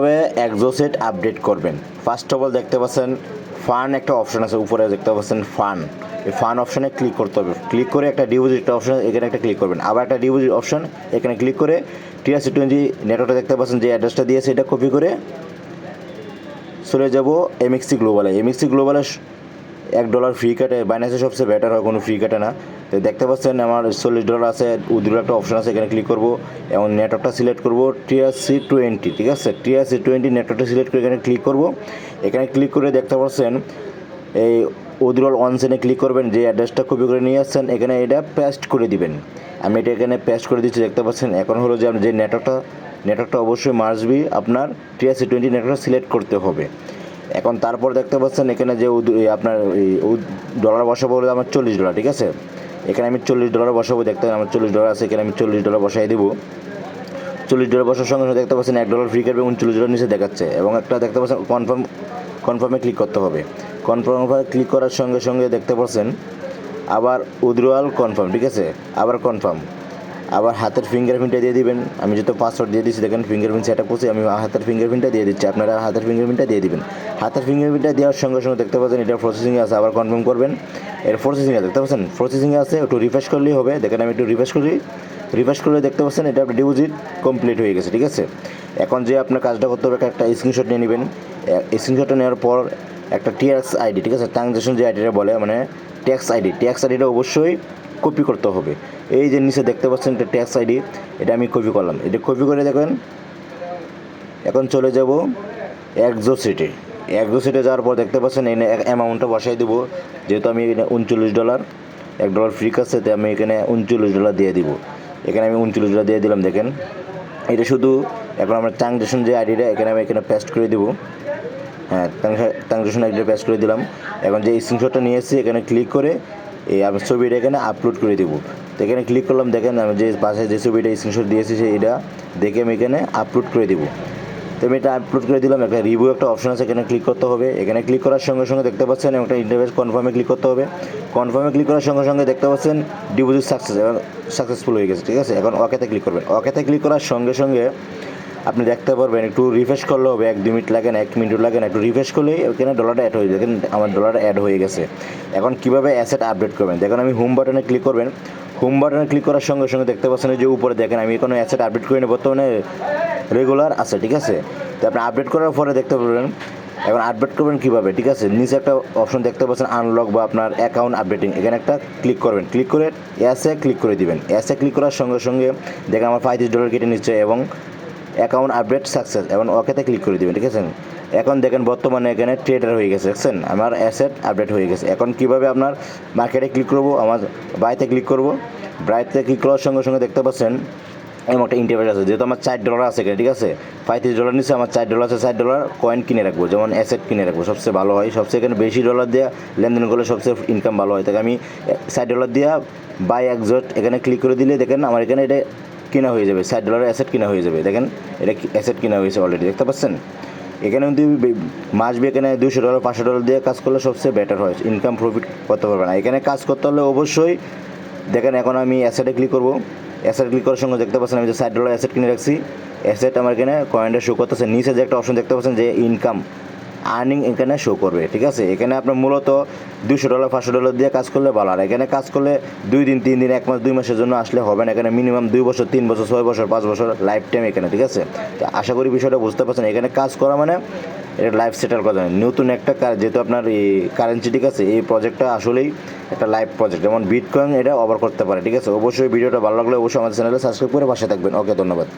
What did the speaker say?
তবে এক্সোসেট আপডেট করবেন। First of all দেখতে পাচ্ছেন ফান একটা অপশন আছে, উপরে দেখতে পাচ্ছেন ফান, এই ফান অপশানে ক্লিক করতে হবে। ক্লিক করে একটা ডিপোজিট অপশন এখানে একটা ক্লিক করবেন, আবার একটা ডিপোজিট অপশন এখানে ক্লিক করে TRC20 নেটওয়ার্কটা দেখতে পাচ্ছেন যে অ্যাড্রেসটা দিয়েছে এটা কপি করে চলে যাব MXC গ্লোবালে। MXC গ্লোবালে $1 ফ্রি কাটে, বাইন্যান্সে সবচেয়ে বেটার হয়, কোনো ফ্রি কাটে না। তো দেখতে পাচ্ছেন আমার $40 আছে, উইথড্র একটা অপশন আছে, এখানে ক্লিক করব এবং নেটওয়ার্কটা সিলেক্ট করব TRC20, ঠিক আছে। TRC20 নেটওয়ার্কটা সিলেক্ট করে এখানে ক্লিক করব। এখানে ক্লিক করে দেখতে পাচ্ছেন এই উইথড্রল অনসেনে ক্লিক করবেন, যে অ্যাড্রেসটা কপি করে নিয়ে আসছেন এখানে এটা পেস্ট করে দিবেন। আমি এটা এখানে পেস্ট করে দিচ্ছি, দেখতে পাচ্ছেন। এখন হলো যে আপনি যে নেটওয়ার্কটা অবশ্যই মাস্টবি আপনার TRC20 নেটওয়ার্কটা সিলেক্ট করতে হবে। এখন তারপর দেখতে পাচ্ছেন এখানে যে আপনার ডলার বসাবো হলো আমার $40, ঠিক আছে। এখানে আমি $40 বসাবো, দেখতে আমার $40 আছে, এখানে আমি $40 বসাই দেবো। $40 বসার সঙ্গে সঙ্গে দেখতে পাচ্ছেন $1 ফ্রি কাটবে, $39 নিচে দেখাচ্ছে এবং একটা দেখতে পাচ্ছেন কনফার্মে ক্লিক করতে হবে। কনফার্মে ক্লিক করার সঙ্গে সঙ্গে দেখতে পাচ্ছেন আবার উইথড্রয়াল কনফার্ম, ঠিক আছে, আবার কনফার্ম, আবার হাতের ফিঙ্গারপ্রিন্টটা দিয়ে দিবেন। আমি যেহেতু পাসওয়ার্ড দিয়ে দিচ্ছি, দেখেন ফিঙ্গারপ্রিন্ট সেট আপ করছি, আমি হাতের ফিঙ্গারপ্রিন্টটা দিয়ে দিচ্ছি, আপনারা হাতের ফিঙ্গারপ্রিন্টটা দিয়ে দিবেন। হাতের ফিঙ্গারপ্রিন্টটা দেওয়ার সঙ্গে সঙ্গে দেখতে পাচ্ছেন এটা প্রসেসিংয়ে আছে, আবার কনফার্ম করবেন। এর প্রসেসিংয়ে দেখতে পাচ্ছেন প্রসেসিংয়ে আছে, একটু রিফ্রেশ করলেই হবে। দেখেন আমি একটু রিফ্রেশ করলে দেখতে পাচ্ছেন এটা ডিপোজিট কমপ্লিট হয়ে গেছে, ঠিক আছে। এখন যে আপনার কাজটা করতে হবে, একটা স্ক্রিনশট নিয়ে নেবেন। স্ক্রিনশটটা নেওয়ার পর একটা ট্যাক্স আইডি, ঠিক আছে, ট্রানজ্যাকশন যে আইডিটা বলে মানে ট্যাক্স আইডিটা অবশ্যই কপি করতে হবে। এই যে নিচে দেখতে পাচ্ছেন এটা ট্যাক্স আইডি, এটা আমি কপি করলাম। এটা কপি করে দেখেন এখন চলে যাব এক্সোসেটে যাওয়ার পর দেখতে পাচ্ছেন এই অ্যামাউন্টটা বসাই দেবো। যেহেতু আমি এখানে $39, $1 ফ্রি কাছে, তাই আমি এখানে $39 দিয়ে দিব। এখানে আমি $39 দিয়ে দিলাম। দেখেন এটা শুধু এখন আমরা ট্রানজ্যাকশন যে আইডিটা এখানে আমি পেস্ট করে দেবো। হ্যাঁ, ট্রানজ্যাকশন আইডিটা পেস্ট করে দিলাম। এখন যে স্ক্রিনশটটা নিয়ে এসেছি এখানে ক্লিক করে এই আমি ছবিটা এখানে আপলোড করে দেবো। তো এখানে ক্লিক করলাম, দেখেন আমি যে পাশে যে ছবিটা স্ক্রিনশট দিয়েছি সেইটা দেখে আমি এখানে আপলোড করে দেবো। তো আমি এটা আপলোড করে দিলাম। একটা রিভিউ একটা অপশন আছে, এখানে ক্লিক করতে হবে। এখানে ক্লিক করার সঙ্গে সঙ্গে দেখতে পাচ্ছেন একটা ইন্টারফেস কনফার্মে ক্লিক করতে হবে। কনফার্মে ক্লিক করার সঙ্গে সঙ্গে দেখতে পাচ্ছেন ডিপোজিট সাকসেসফুল হয়ে গেছে, ঠিক আছে। এখন ওকেতে ক্লিক করবেন। ওকেতে ক্লিক করার সঙ্গে সঙ্গে আপনি দেখতে পারবেন একটু রিফ্রেশ করলে হবে, 1-2 মিনিট লাগে না, 1 মিনিট লাগে না, একটু রিফ্রেশ করলেই ওখানে ডলারটা অ্যাড হয়ে যায়। দেখেন আমার ডলারটা অ্যাড হয়ে গেছে। এখন কীভাবে অ্যাসেট আপডেট করবেন, দেখেন আমি হোম বাটনে ক্লিক করবেন। হোম বাটনে ক্লিক করার সঙ্গে সঙ্গে দেখতে পাচ্ছেন যে উপরে দেখেন আমি কোনো অ্যাসেট আপডেট করি না, বর্তমানে রেগুলার আছে, ঠিক আছে। তো আপনি আপডেট করার পরে দেখতে পারবেন এখন আপডেট করবেন কীভাবে, ঠিক আছে। নিচে একটা অপশন দেখতে পাচ্ছেন আনলক বা আপনার অ্যাকাউন্ট আপডেটিং, এখানে একটা ক্লিক করবেন। ক্লিক করে অ্যাসে ক্লিক করে দিবেন। অ্যাসে ক্লিক করার সঙ্গে সঙ্গে দেখেন আমার $35 কেটে নিচ্ছে এবং অ্যাকাউন্ট আপডেট সাকসেস, এবং ওকেতে ক্লিক করে দেবেন, ঠিক আছে। এখন দেখেন বর্তমানে এখানে ট্রেডার হয়ে গেছে, দেখছেন আমার অ্যাসেট আপডেট হয়ে গেছে। এখন কীভাবে আপনার মার্কেটে ক্লিক করবো, আমার বাইতে ক্লিক করবো। বাইতে ক্লিক করার সঙ্গে সঙ্গে দেখতে পাচ্ছেন এমন একটা ইন্টারভেস আছে, যেহেতু আমার $4 আছে এখানে, ঠিক আছে। $35 নিচে আমার $4 আছে, $4 কয়েন কিনে রাখবো, যেমন অ্যাসেট কিনে রাখবো, সবচেয়ে ভালো হয়। সবচেয়ে এখানে বেশি ডলার দিয়ে লেনদেন করলে সবচেয়ে ইনকাম ভালো হয়। তাকে আমি $4 দিয়ে বাই এক্সট এখানে ক্লিক করে দিলে দেখেন আমার এখানে এটা কিনা হয়ে যাবে, $60 অ্যাসেট কিনা হয়ে যাবে। দেখেন এটা অ্যাসেট কিনা হয়েছে অলরেডি, দেখতে পাচ্ছেন। এখানে কিন্তু মাসবি এখানে $200 $500 দিয়ে কাজ করলে সবচেয়ে বেটার হয়, ইনকাম প্রফিট করতে পারবে না। এখানে কাজ করতে হলে অবশ্যই দেখেন এখন আমি অ্যাসেটে ক্লিক করবো। অ্যাসেট ক্লিক করার সঙ্গে দেখতে পাচ্ছেন আমি যে $60 অ্যাসেট কিনে রাখছি, অ্যাসেট আমার এখানে কয়েনটা শো করতেছে। নিচে যে একটা অপশন দেখতে পাচ্ছেন যে ইনকাম আর্নিং এখানে শো করবে, ঠিক আছে। এখানে আপনার মূলত $200 $500 দিয়ে কাজ করলে ভালো। আর এখানে কাজ করলে 2 দিন 3 দিন 1 মাস 2 মাসের জন্য আসলে হবে না, এখানে মিনিমাম 2 বছর 3 বছর 6 বছর 5 বছর লাইফ টাইম এখানে, ঠিক আছে। তো আশা করি বিষয়টা বুঝতে পারছেন। এখানে কাজ করা মানে এটা লাইফ সেটেল করা যায়। নতুন একটা যেহেতু আপনার এই কারেন্সি, ঠিক আছে, এই প্রজেক্টটা আসলেই একটা লাইভ প্রজেক্ট, যেমন বিটকয়েন এটা ওভার করতে পারে, ঠিক আছে। অবশ্যই ভিডিওটা ভালো লাগলে অবশ্যই আমাদের চ্যানেলে সাবস্ক্রাইব করে পাশে থাকবেন। ওকে, ধন্যবাদ।